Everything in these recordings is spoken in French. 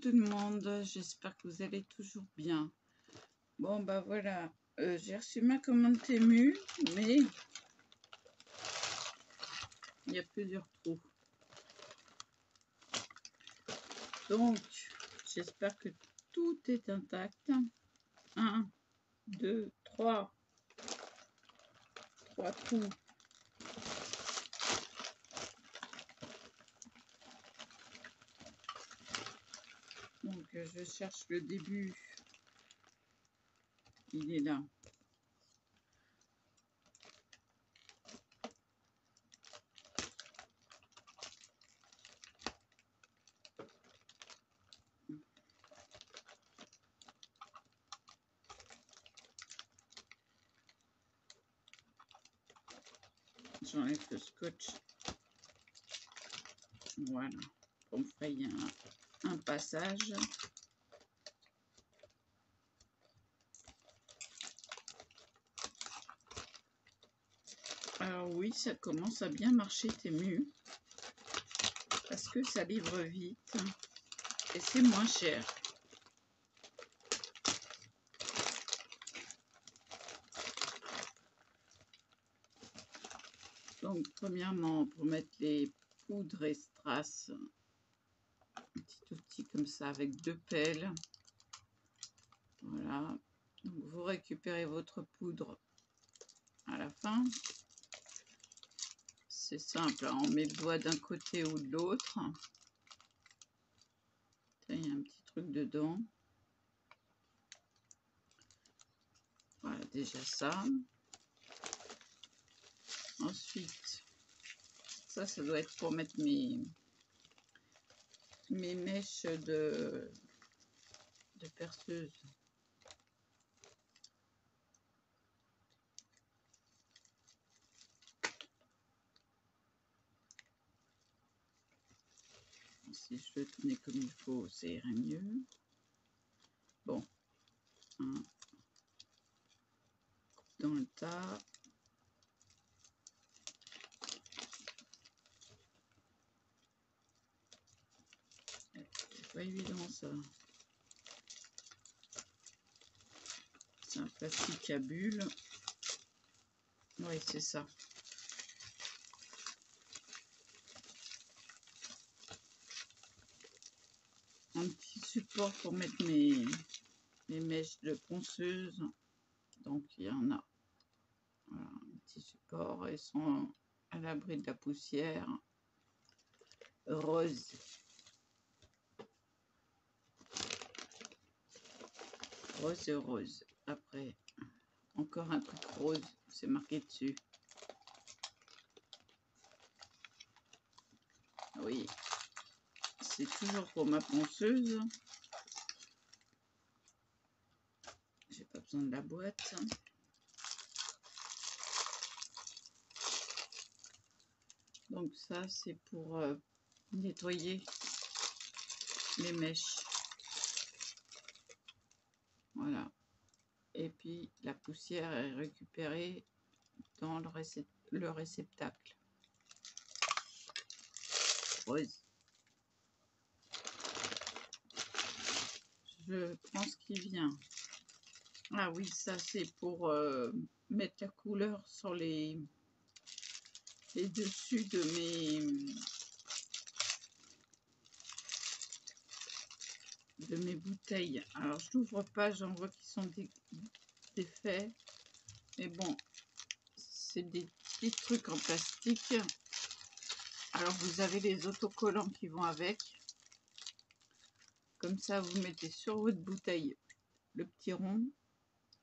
tout le monde, j'espère que vous allez toujours bien. Bon bah voilà, j'ai reçu ma commande Temu, mais il y a plusieurs trous. Donc j'espère que tout est intact. 1, 2, 3 trous. Donc je cherche le début. Il est là. J'enlève le scotch. Voilà. Pour me frayer un passage. Alors oui, ça commence à bien marcher Temu. Parce que ça livre vite. Et c'est moins cher. Donc, premièrement, pour mettre les poudres et strass, un petit outil comme ça avec 2 pelles. Voilà. Donc, vous récupérez votre poudre à la fin. C'est simple, hein, on met le doigt d'un côté ou de l'autre. Il y a un petit truc dedans. Voilà, déjà ça. Ensuite, ça doit être pour mettre mes mèches de perceuse. Si je le tenais comme il faut, ça irait mieux. Bon, dans le tas. C'est pas évident ça. C'est un plastique à bulles. Oui, c'est ça. Un petit support pour mettre mes mèches de ponceuse. Donc il y en a. Voilà, un petit support. Elles sont à l'abri de la poussière. Rose. Rose et rose. Après, encore un truc rose. C'est marqué dessus. Oui. C'est toujours pour ma ponceuse. J'ai pas besoin de la boîte. Donc ça, c'est pour nettoyer les mèches. Voilà. Et puis la poussière est récupérée dans le réceptacle. Rose. Je prends ce qui vient. Ah oui, ça c'est pour mettre la couleur sur les dessus de mes bouteilles. Alors je n'ouvre pas, j'en vois qui sont défaits. Mais bon, c'est des petits trucs en plastique. Alors vous avez les autocollants qui vont avec. Comme ça, vous mettez sur votre bouteille le petit rond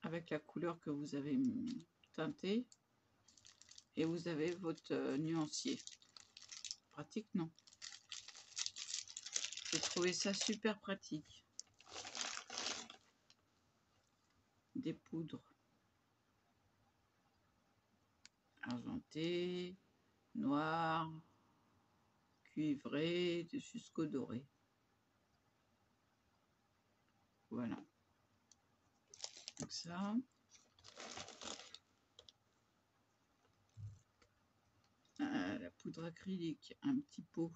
avec la couleur que vous avez teintée. Et vous avez votre nuancier. Pratique, non? J'ai trouvé ça super pratique. Des poudres argentées, noires, cuivrées, jusqu'au doré. Voilà. Donc ça. La poudre acrylique, un petit pot.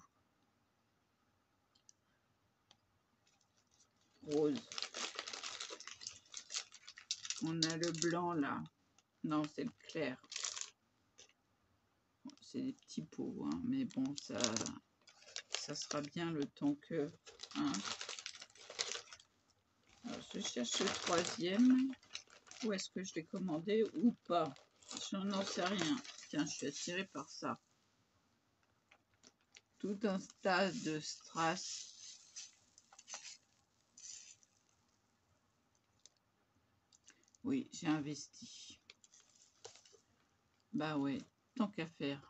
rose. On a le blanc là. Non, c'est le clair. Bon, c'est des petits pots, hein, mais bon, ça sera bien le temps que... Hein. Alors, je cherche le troisième. Où est-ce que je l'ai commandé ou pas? Je n'en sais rien. Tiens, je suis attirée par ça. Tout un tas de strass. Oui, j'ai investi. Bah ouais, tant qu'à faire.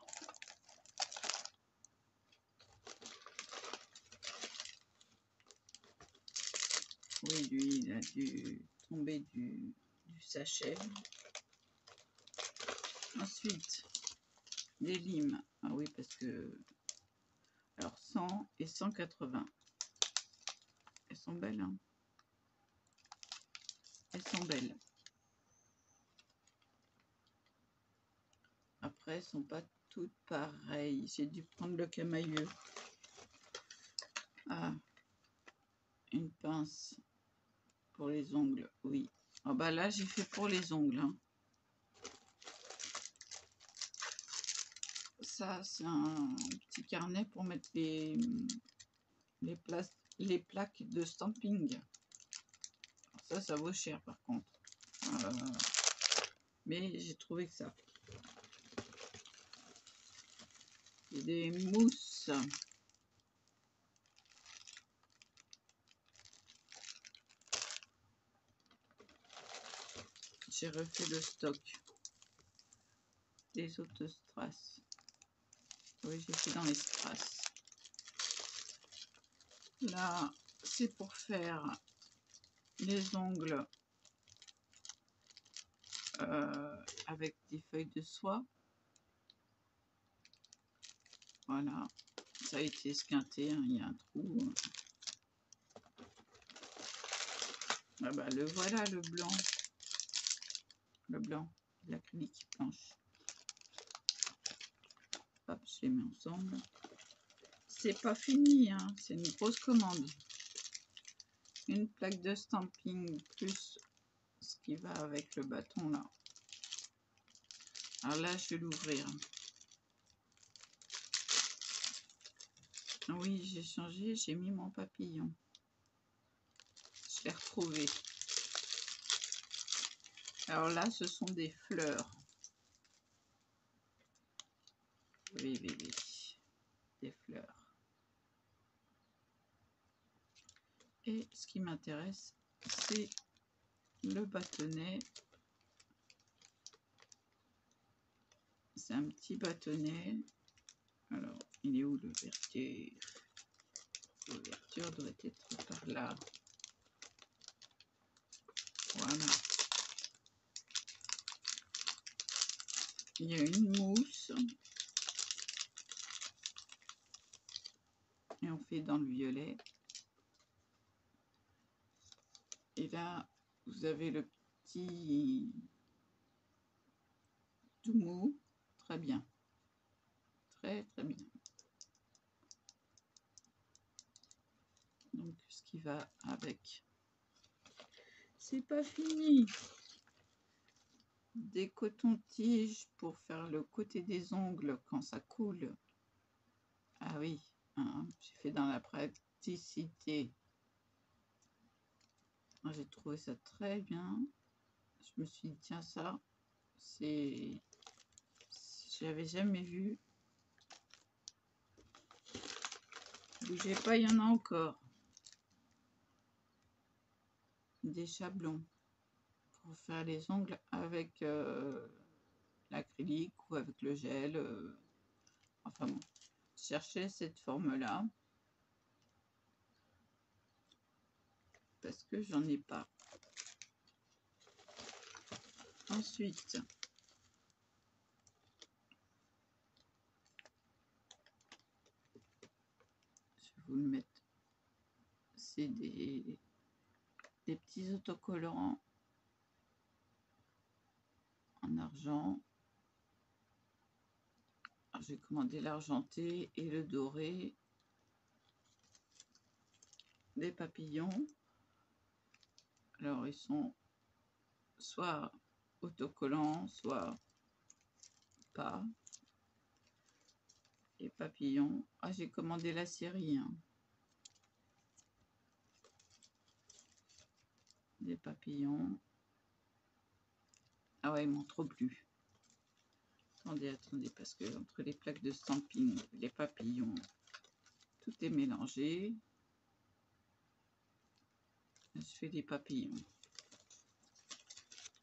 Oui, lui, il a dû tomber du sachet. Ensuite, les limes. Ah oui, parce que... Alors, 100 et 180. Elles sont belles, hein. Elles sont belles. Après, elles sont pas toutes pareilles. J'ai dû prendre le camailleux. Ah, une pince pour les ongles, oui. Ah bah là, j'ai fait pour les ongles, hein. Ça, c'est un petit carnet pour mettre les plaques de stamping. Alors ça vaut cher par contre. Mais j'ai trouvé que ça. Et des mousses. J'ai refait le stock des autres strass. Oui, j'ai fait dans les strass. Là, c'est pour faire les ongles avec des feuilles de soie. Voilà, ça a été esquinté, hein, il y a un trou. Ah bah, le voilà, le blanc. Le blanc, l'acrylique blanche. Hop, je les mets ensemble. C'est pas fini, hein, c'est une grosse commande. Une plaque de stamping plus ce qui va avec le bâton là. Alors là, je vais l'ouvrir. Oui, j'ai changé, j'ai mis mon papillon. Je l'ai retrouvé. Alors là, ce sont des fleurs. Oui, oui, oui. Des fleurs. Et ce qui m'intéresse, c'est le bâtonnet. C'est un petit bâtonnet. Alors, il est où l'ouverture? L'ouverture doit être par là. Voilà. Il y a une mousse. Et on fait dans le violet. Et là, vous avez le petit tout mou. Très bien. Très, très bien. Donc, ce qui va avec. C'est pas fini. Des cotons-tiges pour faire le côté des ongles quand ça coule. Ah oui, hein, j'ai fait dans la praticité. J'ai trouvé ça très bien. Je me suis dit, tiens, ça, c'est... J'avais jamais vu. Bougez pas, il y en a encore. Des chablons pour faire les ongles avec l'acrylique ou avec le gel. Enfin bon, cherchez cette forme-là. Parce que j'en ai pas. Ensuite, je vais vous le mettre. C'est des petits autocollants en argent. J'ai commandé l'argenté et le doré. Des papillons. Alors, ils sont soit autocollants, soit pas. Les papillons. Ah, j'ai commandé la série. Hein. Des papillons. Ah ouais, ils m'ont trop plu. Attendez, parce que entre les plaques de stamping, les papillons, tout est mélangé. Je fais des papillons.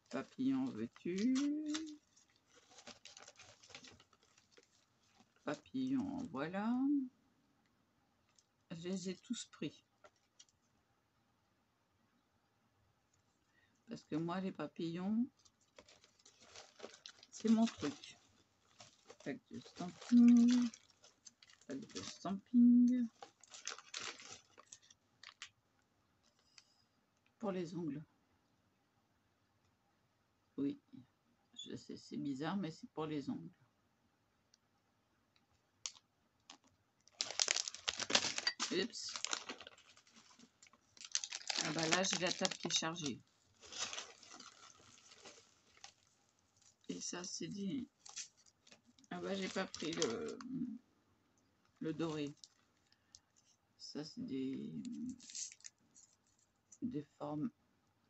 Papillon, veux-tu? Papillon, voilà. Je les ai tous pris. Parce que moi, les papillons, c'est mon truc. Plaque de stamping. Plaque de stamping. Pour les ongles. Oui, je sais, c'est bizarre, mais c'est pour les ongles. Oups. Ah bah là, j'ai la table qui est chargée. Et ça, c'est dit. Ah bah, j'ai pas pris le doré. Ça, c'est des formes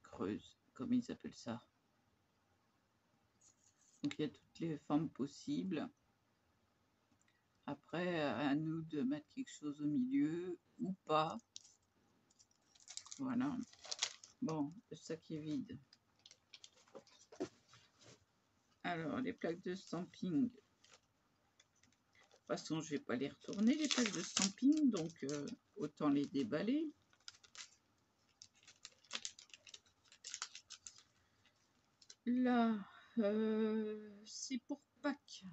creuses, comme ils appellent ça. Donc, il y a toutes les formes possibles. Après, à nous de mettre quelque chose au milieu ou pas. Voilà. Bon, le sac est vide. Alors, les plaques de stamping. De toute façon, je vais pas les retourner, les plaques de stamping. Donc, autant les déballer. Là, c'est pour Pâques.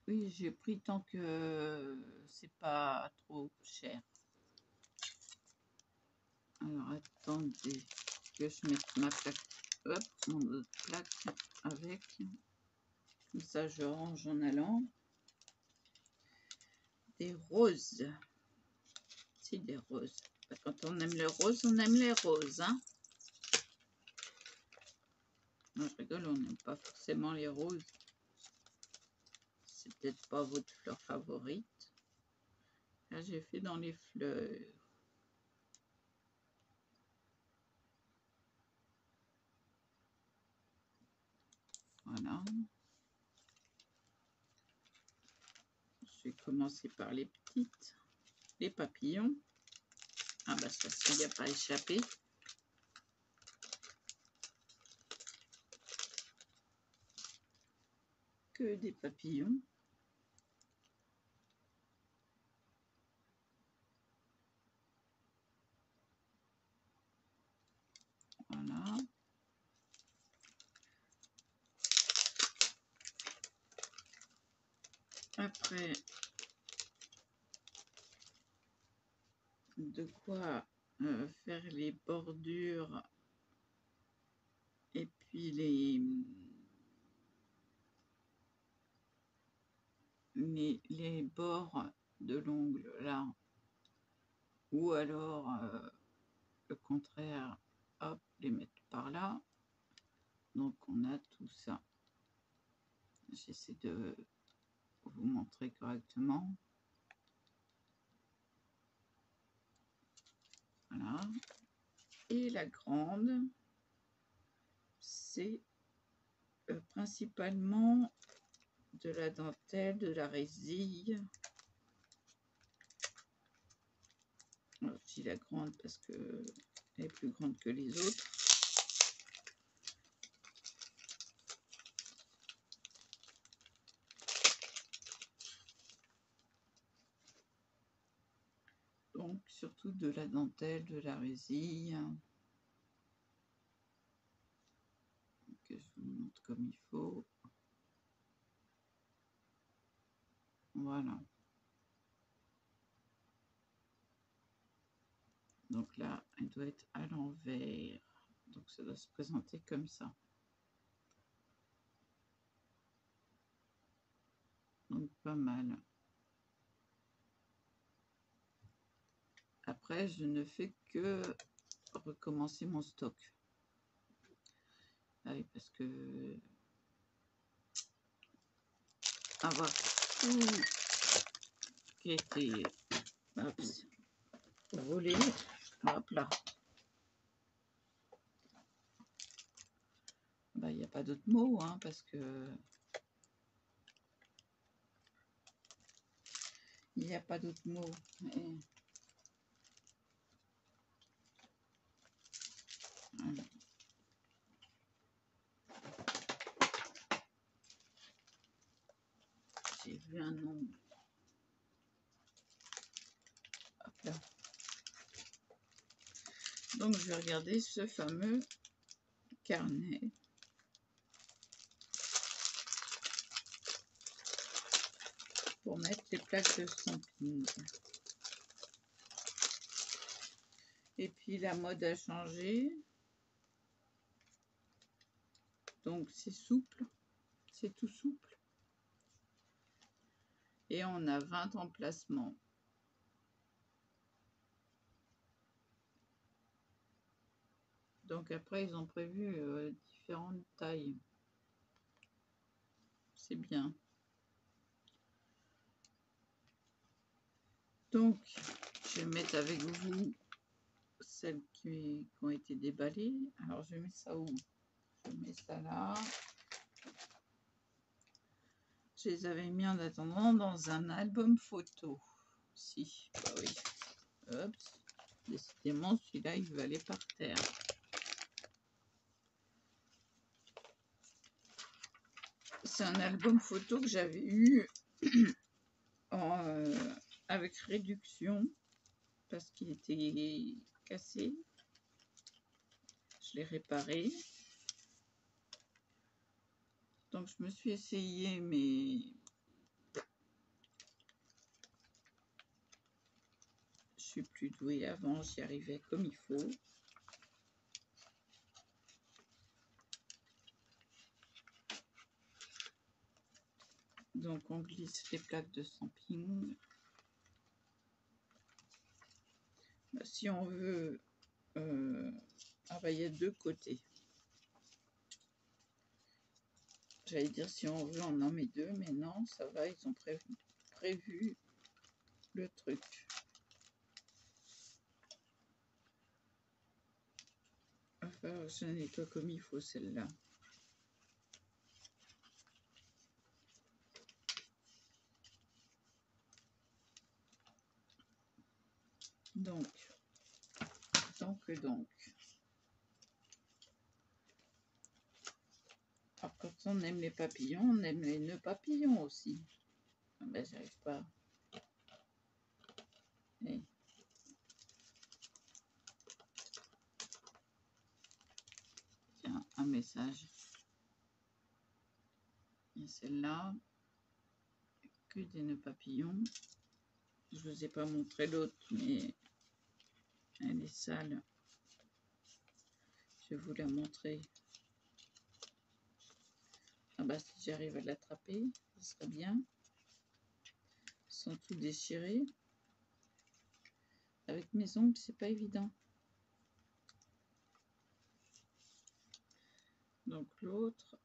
Oui, j'ai pris tant que c'est pas trop cher. Alors, attendez que je mette ma plaque, hop, mon autre plaque avec. Comme ça, je range en allant. Des roses. C'est des roses. Quand on aime le rose, on aime les roses. Hein. Non, je rigole, on n'aime pas forcément les roses. C'est peut-être pas votre fleur favorite. Là, j'ai fait dans les fleurs. Voilà. Je vais commencer par les petites. Les papillons. Ah bah ça, il n'y a pas échappé. Que des papillons. Voilà. Après, de quoi faire les bordures et puis les bords de l'ongle là. Ou alors, le contraire, hop, les mettre par là. Donc, on a tout ça. J'essaie de vous montrer correctement. Voilà. Et la grande, c'est principalement de la dentelle, de la résille. Alors, je dis la grande parce que elle est plus grande que les autres. Donc, surtout de la dentelle, de la résille. Que je vous montre comme il faut. Voilà. Donc là, elle doit être à l'envers. Donc ça doit se présenter comme ça. Donc pas mal. après, je ne fais que recommencer mon stock. Ah oui, parce que avoir tout qui a été volé, hop là. Bah, il n'y a pas d'autre mot, hein, parce que il n'y a pas d'autre mot. Mais... Voilà. J'ai vu un nom. Hop là. Donc je vais regarder ce fameux carnet. Pour mettre les plaques de stamping. Et puis la mode a changé. Donc c'est souple. C'est tout souple. Et on a 20 emplacements. Donc après, ils ont prévu différentes tailles. C'est bien. Donc, je vais mettre avec vous celles qui ont été déballées. Alors, je mets ça où? Je mets ça là. Je les avais mis en attendant dans un album photo. Si, bah oui. Hop. Décidément, celui-là, il veut aller par terre. C'est un album photo que j'avais eu avec réduction parce qu'il était cassé. Je l'ai réparé. Donc je me suis essayé, mais je suis plus douée. Avant, j'y arrivais comme il faut. Donc on glisse les plaques de stamping. Si on veut, il y a deux côtés. J'allais dire si on veut, on en met deux, mais non, ça va, ils ont prévu le truc. Enfin, je nettoie comme il faut celle-là. Donc. Alors, quand on aime les papillons, on aime les nœuds papillons aussi. Ah ben, j'arrive pas. Et... Tiens, un message. Et celle-là, que des nœuds papillons. Je ne vous ai pas montré l'autre, mais elle est sale. Je vais vous la montrer. Ah bah si j'arrive à l'attraper, ce serait bien. Sans tout déchirer. Avec mes ongles, c'est pas évident. Donc l'autre,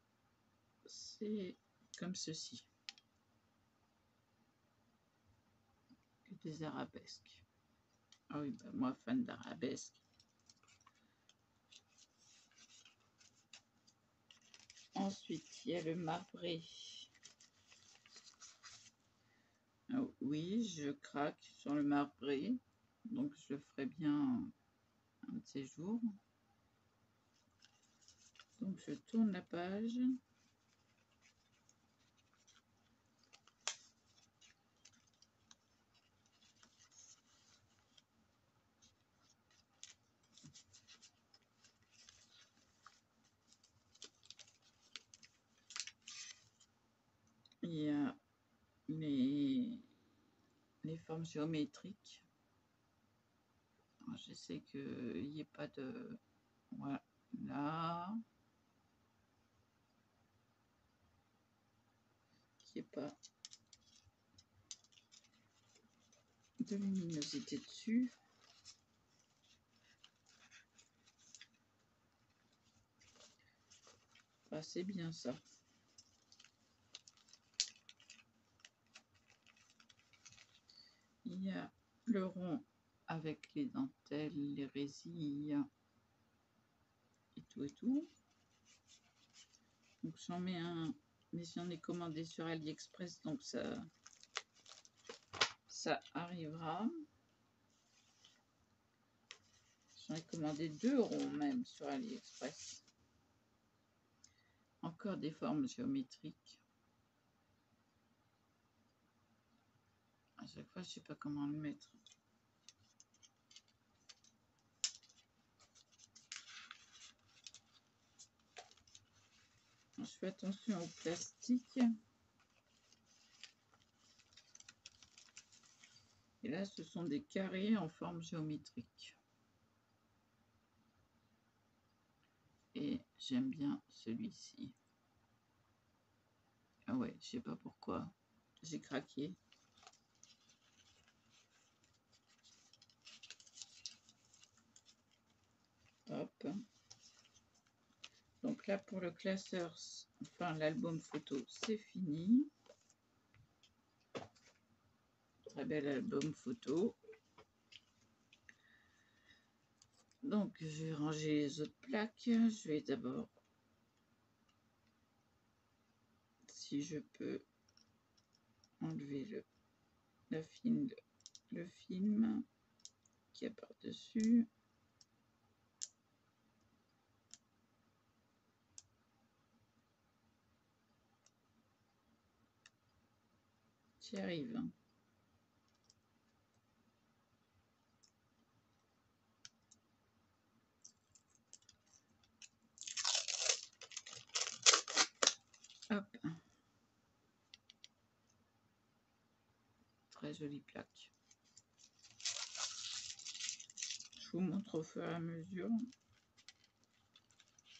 c'est comme ceci. Des arabesques. Ah oui, bah moi, fan d'arabesques. Ensuite, il y a le marbré. Ah oui, je craque sur le marbré. Donc, je le ferai bien un de ces jours. Donc, je tourne la page. Il y a les formes géométriques. J'essaie qu'il n'y ait pas de... Voilà. Qu'il n'y ait pas de luminosité dessus. Enfin, c'est bien ça. Il y a le rond avec les dentelles, les résilles et tout et tout. Donc j'en mets un, mais j'en ai commandé sur AliExpress, donc ça arrivera. J'en ai commandé 2 ronds même sur AliExpress. Encore des formes géométriques. À chaque fois, je sais pas comment le mettre. Je fais attention au plastique. Et là, ce sont des carrés en forme géométrique. Et j'aime bien celui-ci. Ah ouais, je sais pas pourquoi. J'ai craqué. Hop. Donc là, pour le classeur, enfin l'album photo, c'est fini. Très bel album photo. Donc, je vais ranger les autres plaques. Je vais d'abord, si je peux, enlever le film qui est par-dessus. J'y arrive. Hop. Très jolie plaque. Je vous montre au fur et à mesure.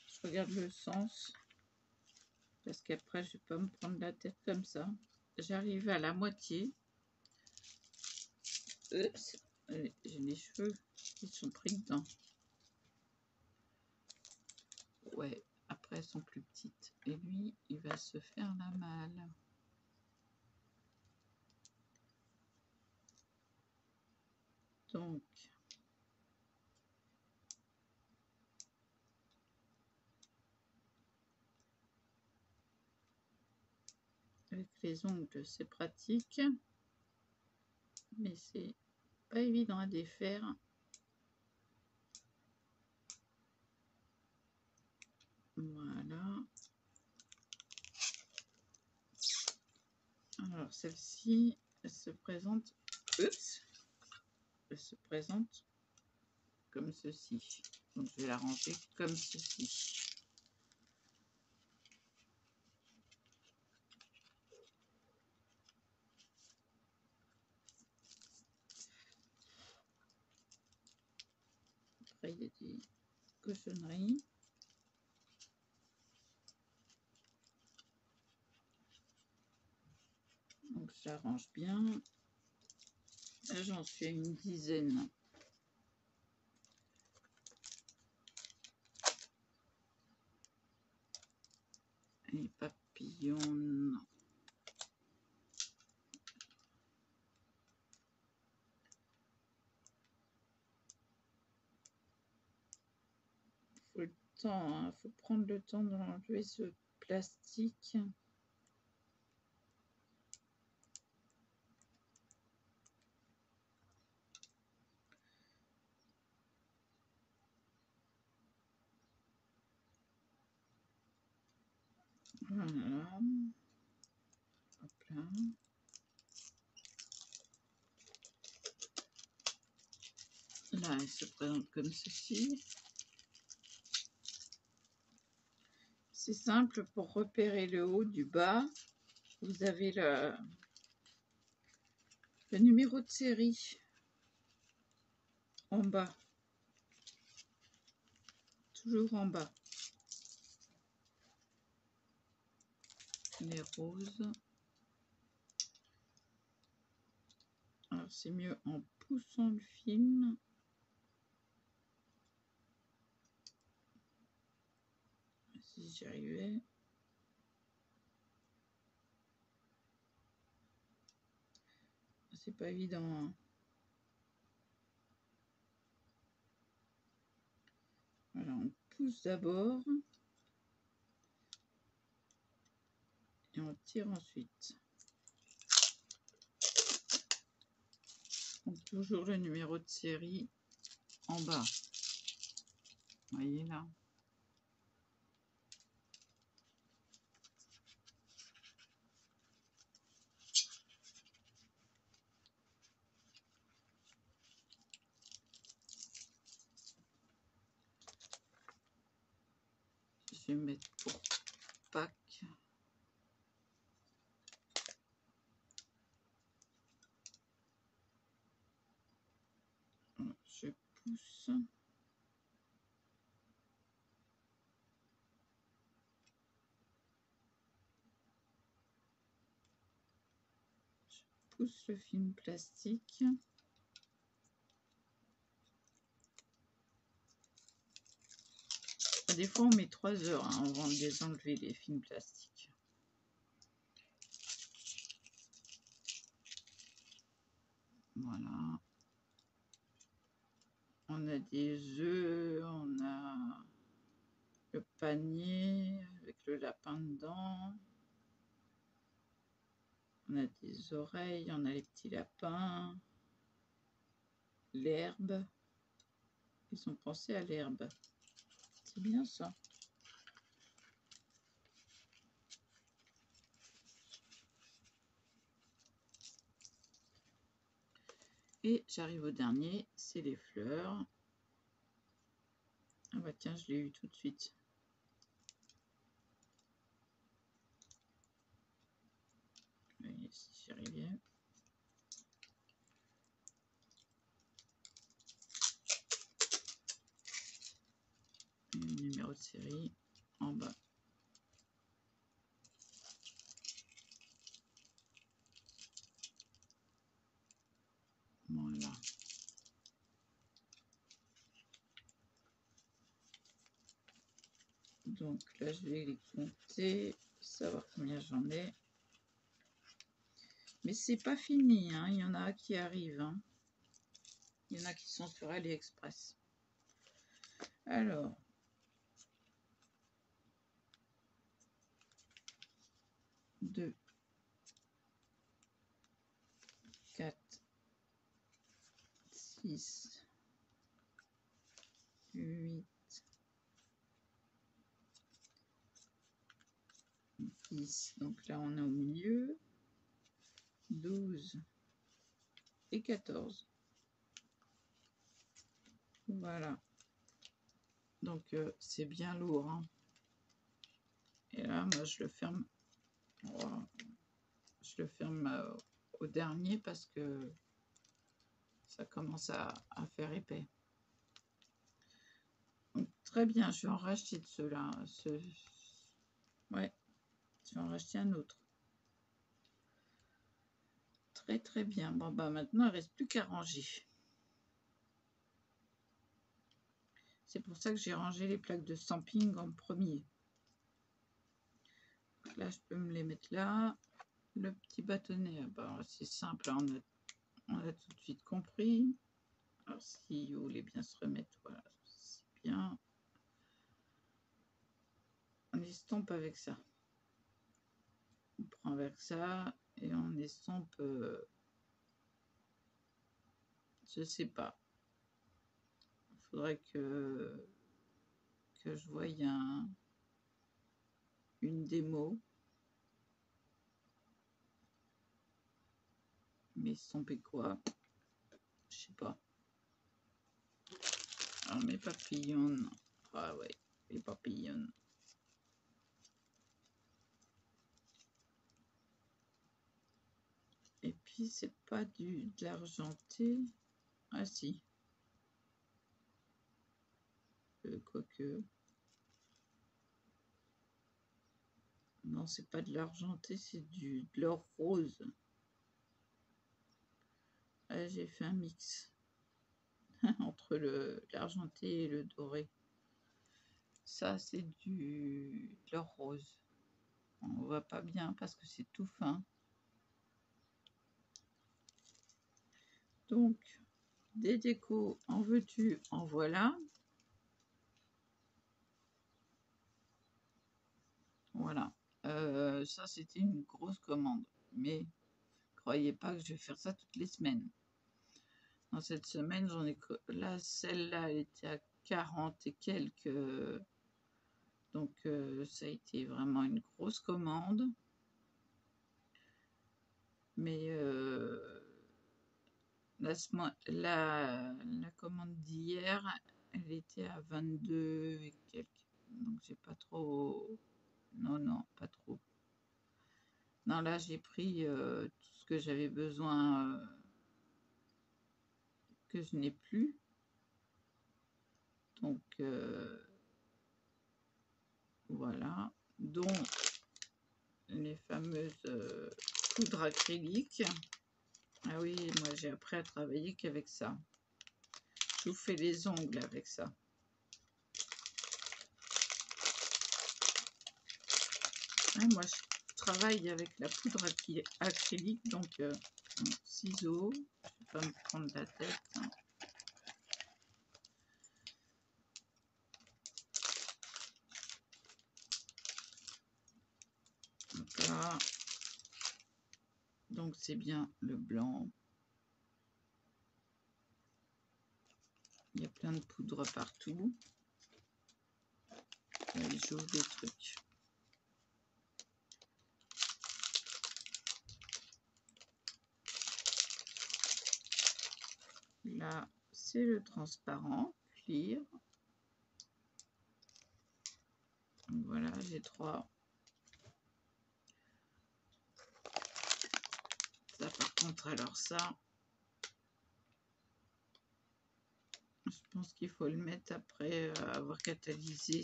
Je regarde le sens. Parce qu'après, je vais pas me prendre la tête comme ça. J'arrive à la moitié. Oups. J'ai les cheveux qui sont pris dedans. Ouais, après elles sont plus petites. Et lui, il va se faire la malle. Donc, avec les ongles, c'est pratique. Mais c'est pas évident à défaire. Voilà. Alors, celle-ci, elle se présente... Oups! Elle se présente comme ceci. Donc, je vais la ranger comme ceci. Après, il y a des cochonneries. Donc, j'arrange bien. Là, j'en suis à une dizaine. Les papillons, non. Faut le temps, hein. Faut prendre le temps d'enlever ce plastique. Voilà. Hop là. Là, elle se présente comme ceci. C'est simple, pour repérer le haut du bas, vous avez le numéro de série en bas. Toujours en bas. Les roses. Alors, c'est mieux en poussant le film. Si j'y arrivais. C'est pas évident, hein. Voilà, on pousse d'abord et on tire ensuite. Donc toujours le numéro de série en bas. Vous voyez là. Je vais mettre pour Pâques. Je pousse. Je pousse le film plastique. Des fois, on met 3 heures hein, avant de désenlever les films plastiques. Voilà. On a des œufs, on a le panier avec le lapin dedans. On a des oreilles, on a les petits lapins. L'herbe. Ils ont pensé à l'herbe. C'est bien ça. Et j'arrive au dernier, c'est les fleurs. Ah bah tiens, je l'ai eu tout de suite. Voyez si j'y arrivais. Et le numéro de série en bas. Voilà. Donc là, je vais les compter, savoir combien j'en ai. Mais c'est pas fini, hein. Il y en a qui arrivent. Hein. Il y en a qui sont sur AliExpress. Alors. Deux. 4. 6. 8. 10. Donc là, on est au milieu. 12. Et 14. Voilà. Donc, c'est bien lourd. Hein. Et là, moi, je le ferme. Voilà. Je le ferme au dernier parce que ça commence à faire épais. Donc, très bien, je vais en racheter de ceux-là. Ouais, je vais en racheter un autre. Très très bien. Bon, bah maintenant, il ne reste plus qu'à ranger. C'est pour ça que j'ai rangé les plaques de stamping en premier. Là, je peux me les mettre là. Le petit bâtonnet, bah, c'est simple, hein, on a tout de suite compris. Alors, si vous voulez bien se remettre, voilà, c'est bien. On estompe avec ça. On prend avec ça et on estompe, je sais pas. Il faudrait que je voie une démo. Mais estomper quoi? Je sais pas. Alors mes papillons. Ah ouais, les papillons. Et puis c'est pas de l'argenté. Ah si. Quoique. Non, c'est pas de l'argenté, c'est de l'or rose. Ah, j'ai fait un mix entre l'argenté et le doré. Ça, c'est de l'or rose. On voit pas bien parce que c'est tout fin. Donc, des décos, en veux-tu, en voilà. Voilà. Ça, c'était une grosse commande. Mais croyez pas que je vais faire ça toutes les semaines. Dans cette semaine, j'en ai... Là, celle-là, elle était à 40 et quelques. Donc, ça a été vraiment une grosse commande. Mais la commande d'hier, elle était à 22 et quelques. Donc, j'ai pas trop... Non, pas trop. Non, là, j'ai pris tout ce que j'avais besoin que je n'ai plus. Donc, voilà. Dont les fameuses poudres acryliques. Ah oui, moi, j'ai appris à travailler qu'avec ça. Je vous fais les ongles avec ça. Ouais, moi, je travaille avec la poudre acrylique, donc ciseaux. Je ne vais pas me prendre la tête. Hein. Donc là, donc c'est bien le blanc. Il y a plein de poudre partout. Et j'ouvre des trucs. Là, c'est le transparent, clear. Donc voilà, j'ai 3. Ça, par contre, alors ça, je pense qu'il faut le mettre après avoir catalysé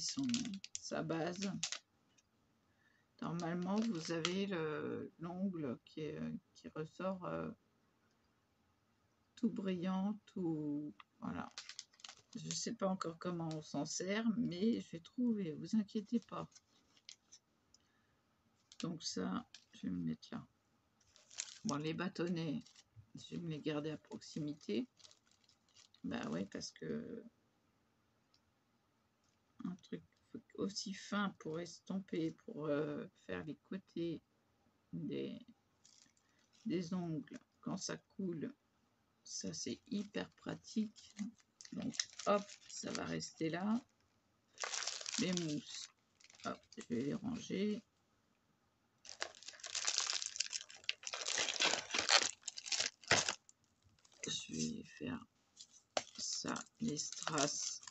sa base. Normalement, vous avez l'ongle qui ressort tout brillant, tout... Voilà. Je ne sais pas encore comment on s'en sert, mais je vais trouver, vous inquiétez pas. Donc ça, je vais me mettre là. Bon, les bâtonnets, je vais me les garder à proximité. Bah ouais, parce que un truc aussi fin pour estomper, pour faire les côtés des ongles quand ça coule, ça c'est hyper pratique. Donc hop, ça va rester là. Les mousses, hop, je vais les ranger. Je vais faire ça, les strass.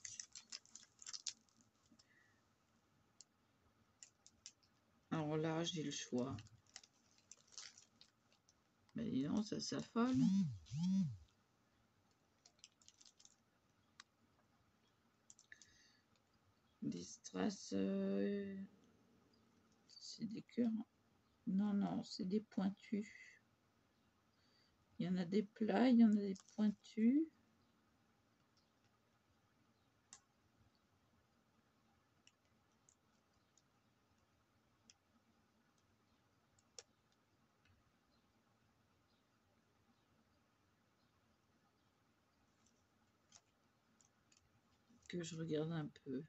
Alors là, j'ai le choix. Ben dis donc, ça s'affole. Des strass, c'est des cœurs. Non, c'est des pointus. Il y en a des plats, il y en a des pointus. Que je regarde un peu.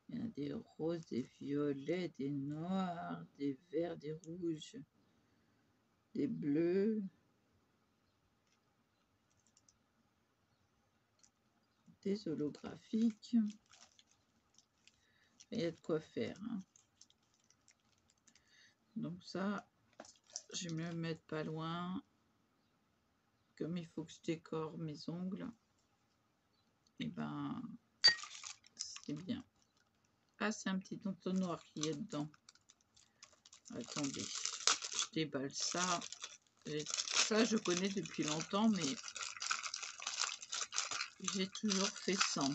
Il y a des roses, des violets, des noirs, des verts, des rouges, des bleus, des holographiques. Il y a de quoi faire. Hein. Donc ça, je vais me le mettre pas loin. Comme il faut que je décore mes ongles, et ben c'est bien. Ah, c'est un petit entonnoir qui est dedans. Attendez, je déballe ça. Ça, je connais depuis longtemps, mais j'ai toujours fait sans.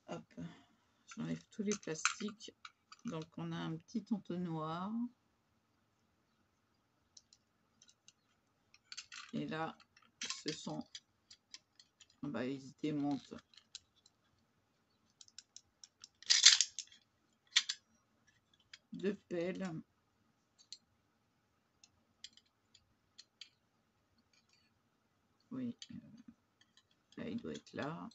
Hop, j'enlève tous les plastiques. Donc on a un petit entonnoir. Et là, ce sont... Bah, ils se démontent. Deux pelles. Oui, là, il doit être là.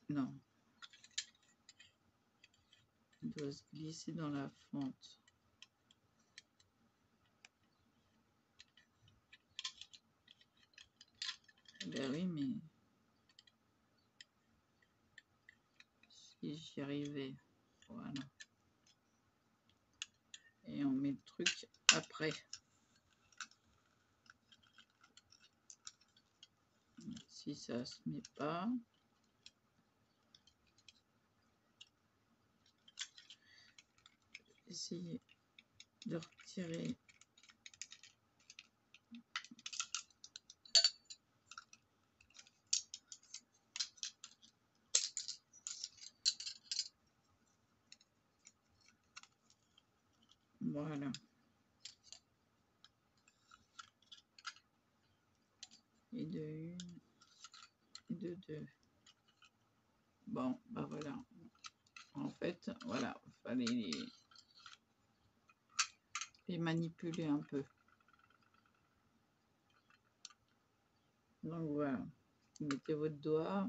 Non. Il doit se glisser dans la fente. Ben oui, mais si j'y arrivais, voilà. Et on met le truc après. Si ça se met pas, essayez de retirer. Voilà. Et de une, et de deux. Bon, bah voilà. En fait, voilà, il fallait les manipuler un peu. Donc voilà, vous mettez votre doigt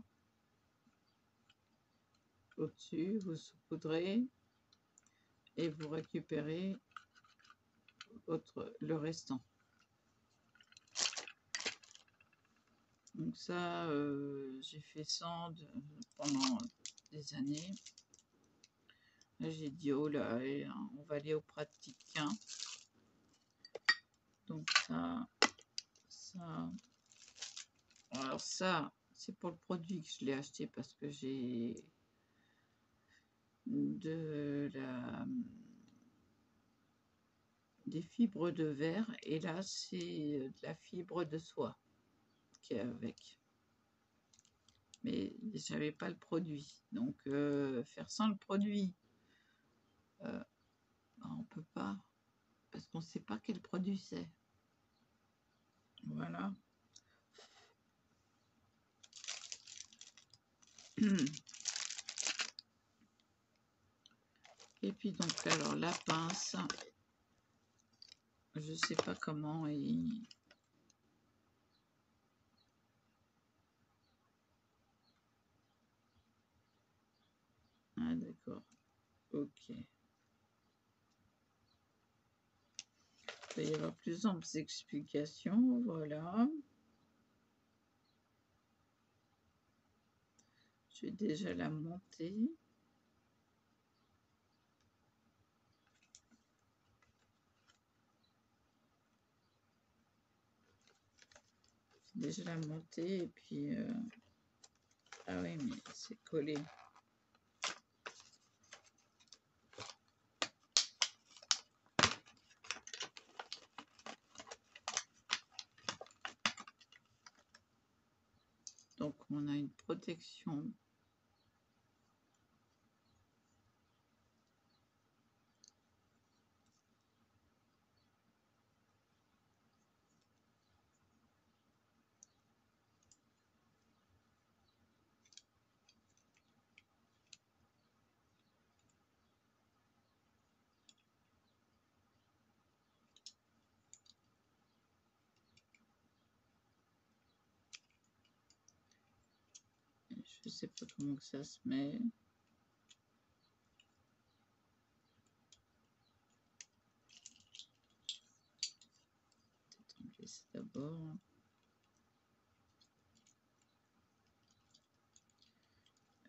au-dessus, vous saupoudrez et vous récupérez le restant. Donc ça, j'ai fait ça pendant des années. Là, j'ai dit, oh là, on va aller au pratique. Hein. Donc ça. Alors ça, c'est pour le produit que je l'ai acheté parce que j'ai des fibres de verre et là, c'est de la fibre de soie qui est avec. Mais j'avais pas le produit. Donc, faire sans le produit, on peut pas parce qu'on sait pas quel produit c'est. Voilà. Et puis donc alors la pince, je sais pas comment il... Ah d'accord, ok. Il va y avoir plus d'amples explications, voilà. Je vais déjà la monter. Déjà la monter et puis... Ah oui, mais c'est collé. Donc on a une protection. Je sais pas comment que ça se met. Peut-être enlever ça d'abord.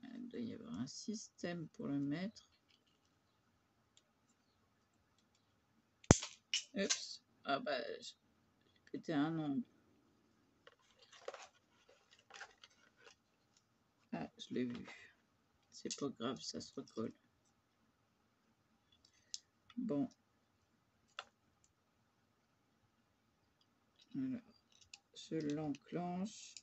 Il doit y avoir un système pour le mettre. Oups. Ah bah, j'ai pété un ongle. Ah, je l'ai vu. C'est pas grave, ça se recolle. Bon. Alors, je l'enclenche.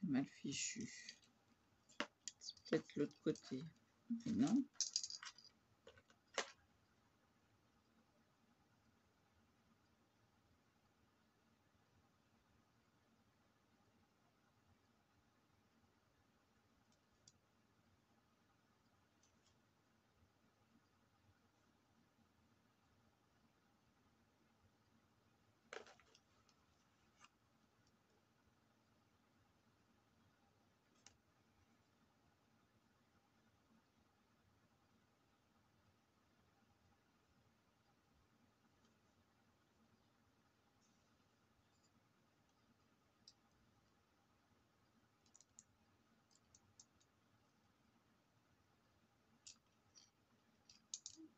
C'est mal fichu. C'est peut-être l'autre côté. Mais non.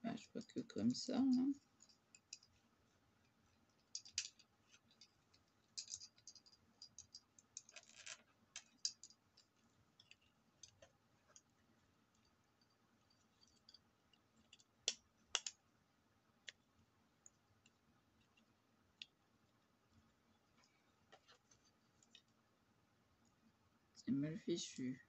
Ah, je vois que comme ça. Hein. C'est mal fichu.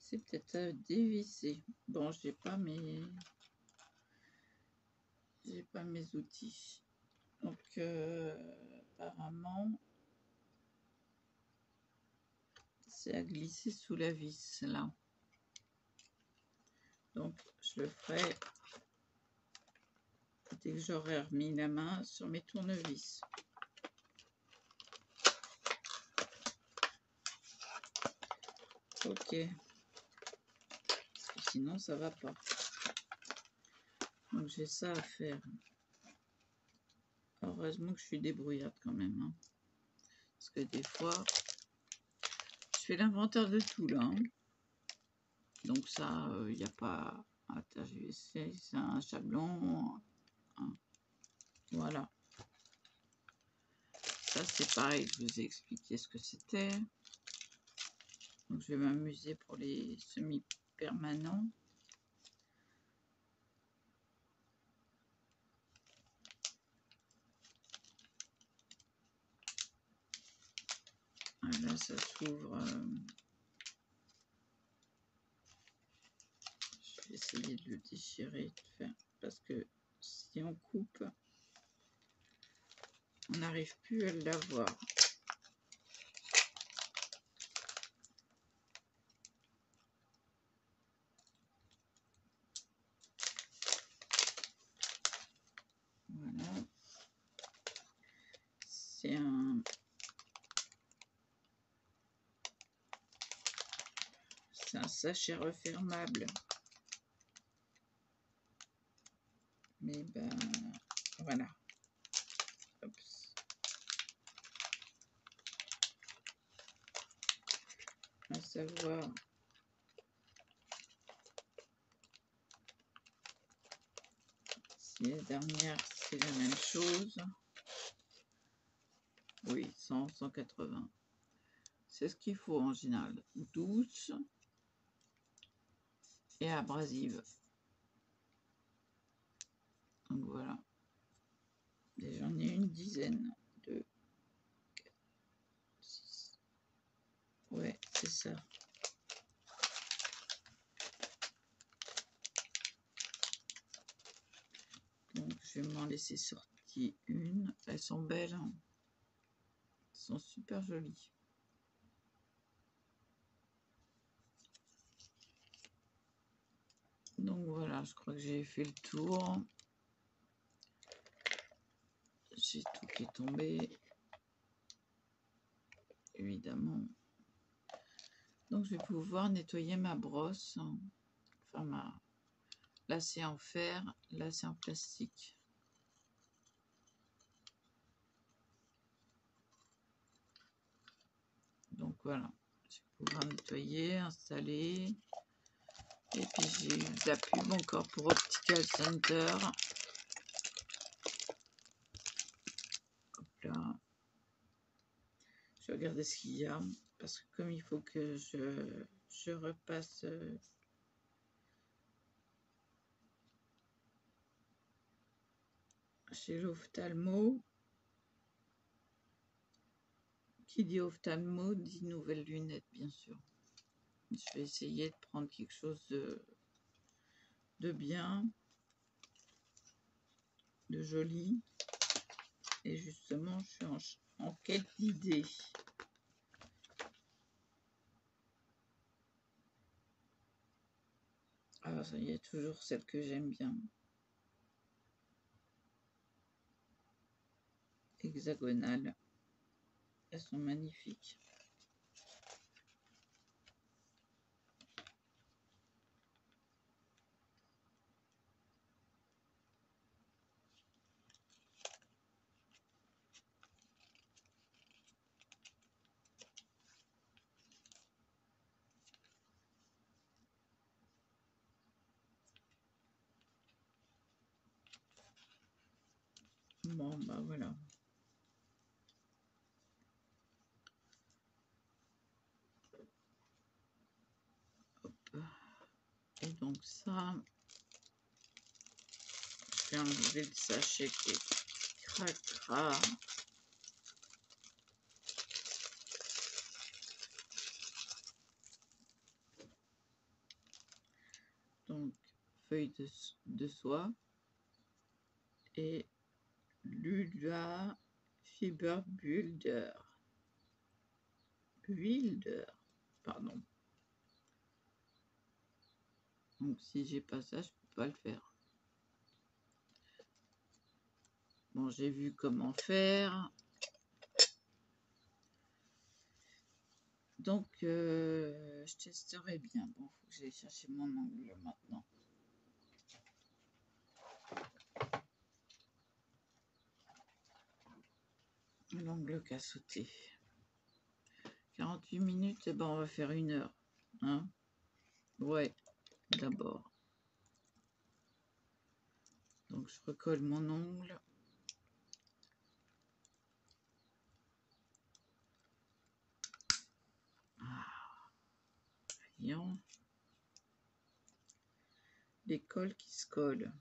C'est peut-être à dévisser. Bon, j'ai pas mes outils. Donc apparemment c'est à glisser sous la vis là. Donc je le ferai dès que j'aurai remis la main sur mes tournevis. Ok. Sinon ça va pas. Donc j'ai ça à faire. Heureusement que je suis débrouillarde quand même. Hein. Parce que des fois, je fais l'inventaire de tout là. Hein. Donc ça, il n'y a pas à tergiverser. C'est un chablon. Hein. Voilà. Ça c'est pareil, je vous ai expliqué ce que c'était. Donc je vais m'amuser pour les semi-permanents. Là ça s'ouvre. Je vais essayer de le déchirer, de faire, parce que si on coupe, on n'arrive plus à l'avoir. Voilà. C'est un sachet refermable. Mais ben voilà. Oups. À savoir si la dernière c'est la même chose. Oui, 100, 180. C'est ce qu'il faut en général. Douce et abrasive. Donc voilà. Et j'en ai une dizaine. 2, 4, 6. Ouais, c'est ça. Donc je vais m'en laisser sortir une. Elles sont belles. Hein. Elles sont super jolies. Donc voilà, je crois que j'ai fait le tour. J'ai tout qui est tombé. Évidemment. Donc je vais pouvoir nettoyer ma brosse. Enfin Là, c'est en fer. Là, c'est en plastique. Donc voilà, je vais pouvoir nettoyer, installer. Et puis j'ai eu de la pub encore pour Optical Center. Hop là. Je vais regarder ce qu'il y a. Parce que comme il faut que je repasse chez l'ophtalmo. Qui dit ophtalmo dit nouvelles lunettes, bien sûr. Je vais essayer de prendre quelque chose de bien, de joli. Et justement, je suis en quête d'idées. Alors, il y a toujours celles que j'aime bien. Hexagonales. Elles sont magnifiques. Bon, bah voilà. Hop. Et donc ça, je vais enlever le sachet qui craquera. Donc, feuille de soie et Lula Fiber Builder. Pardon. Donc, si j'ai pas ça, je peux pas le faire. Bon, j'ai vu comment faire. Donc, je testerai bien. Bon, faut que j'aille chercher mon angle maintenant. L'angle qu'a sauté. 48 minutes, et ben on va faire 1 heure. Hein? Ouais, d'abord. Donc, je recolle mon ongle. Ah, voyons. Les cols qui se collent.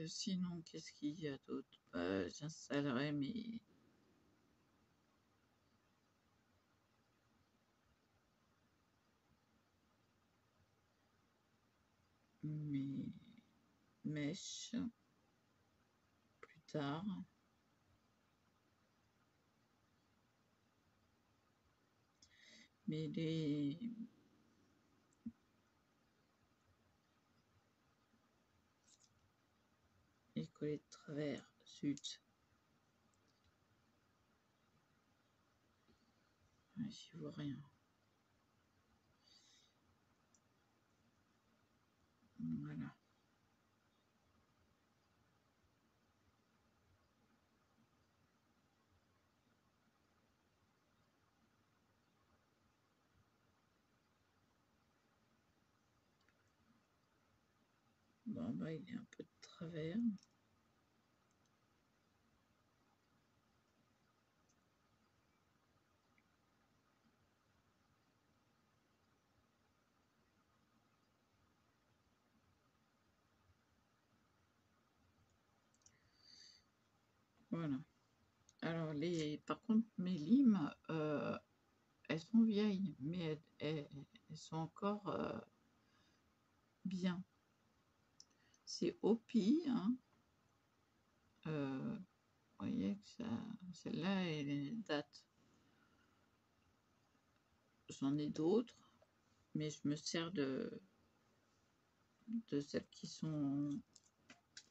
Sinon, qu'est-ce qu'il y a d'autre? J'installerai mes mèches plus tard. Mais les collets de travers, zut. J'y vois rien. Voilà. Bon, bah, il est un peu de travers. Voilà. Alors, par contre, mes limes, elles sont vieilles, mais elles sont encore bien. C'est Opi, hein. Vous voyez que celle-là, elle date. j'en ai d'autres, mais je me sers de celles qui sont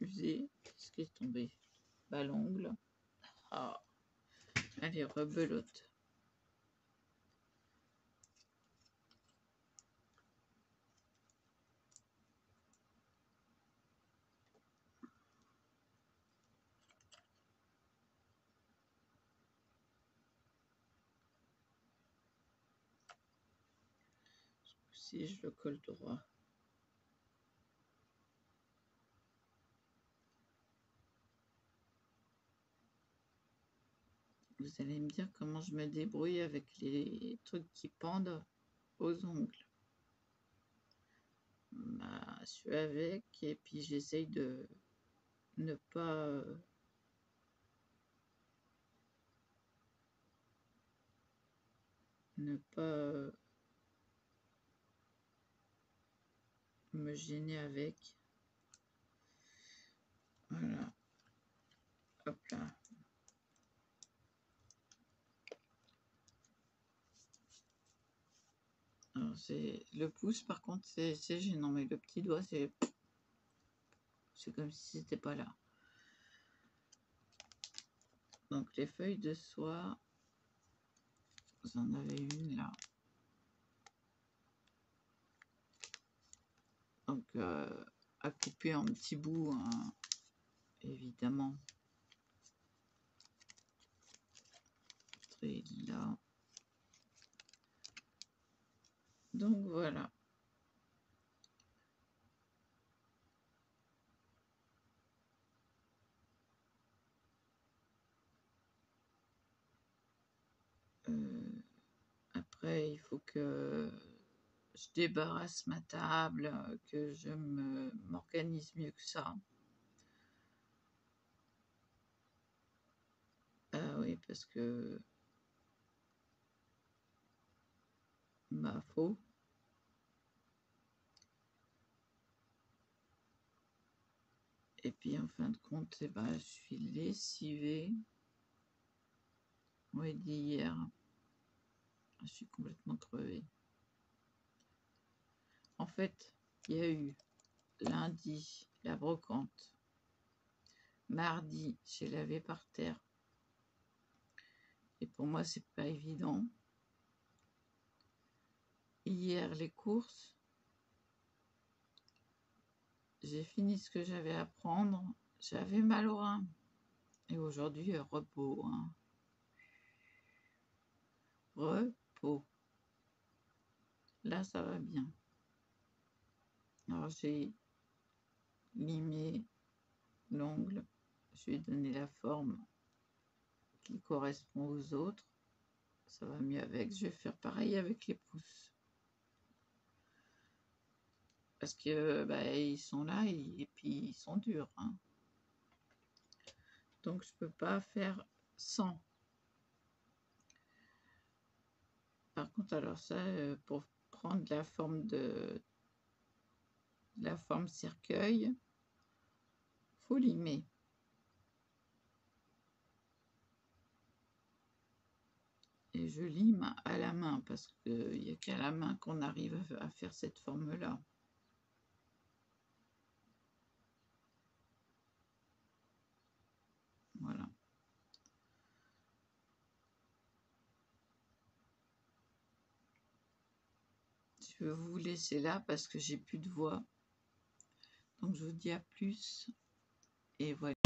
usées. Qu'est-ce qui est tombé? Bah, l'ongle. Ah, elle est rebelote. Si je le colle droit. Vous allez me dire comment je me débrouille avec les trucs qui pendent aux ongles. Bah, je suis avec et puis j'essaye de ne pas me gêner avec. Voilà. Hop là. Alors c'est le pouce par contre c'est gênant, mais le petit doigt c'est comme si c'était pas là. Donc les feuilles de soie, vous en avez une là. Donc à couper en petits bouts, hein, évidemment. Et là. Donc voilà. Après, il faut que je débarrasse ma table, que je m'organise mieux que ça. Ah oui, parce que faut. Et puis en fin de compte, eh ben, je suis lessivée. Oui, d'hier. Je suis complètement crevée. En fait, il y a eu lundi la brocante. Mardi, j'ai lavé par terre. Et pour moi, c'est pas évident. Hier, les courses. J'ai fini ce que j'avais à prendre. J'avais mal au rein. Et aujourd'hui, repos. Hein. Repos. Là, ça va bien. Alors, j'ai limé l'ongle. Je lui ai donné la forme qui correspond aux autres. Ça va mieux avec. Je vais faire pareil avec les pouces. Parce que ils sont là et puis ils sont durs. Hein. Donc, je peux pas faire sans. Par contre, alors ça, pour prendre la forme cercueil, faut limer. Et je lime à la main parce qu'il n'y a qu'à la main qu'on arrive à faire cette forme-là. Voilà. Je vais vous laisser là parce que j'ai plus de voix. Donc je vous dis à plus. Et voilà.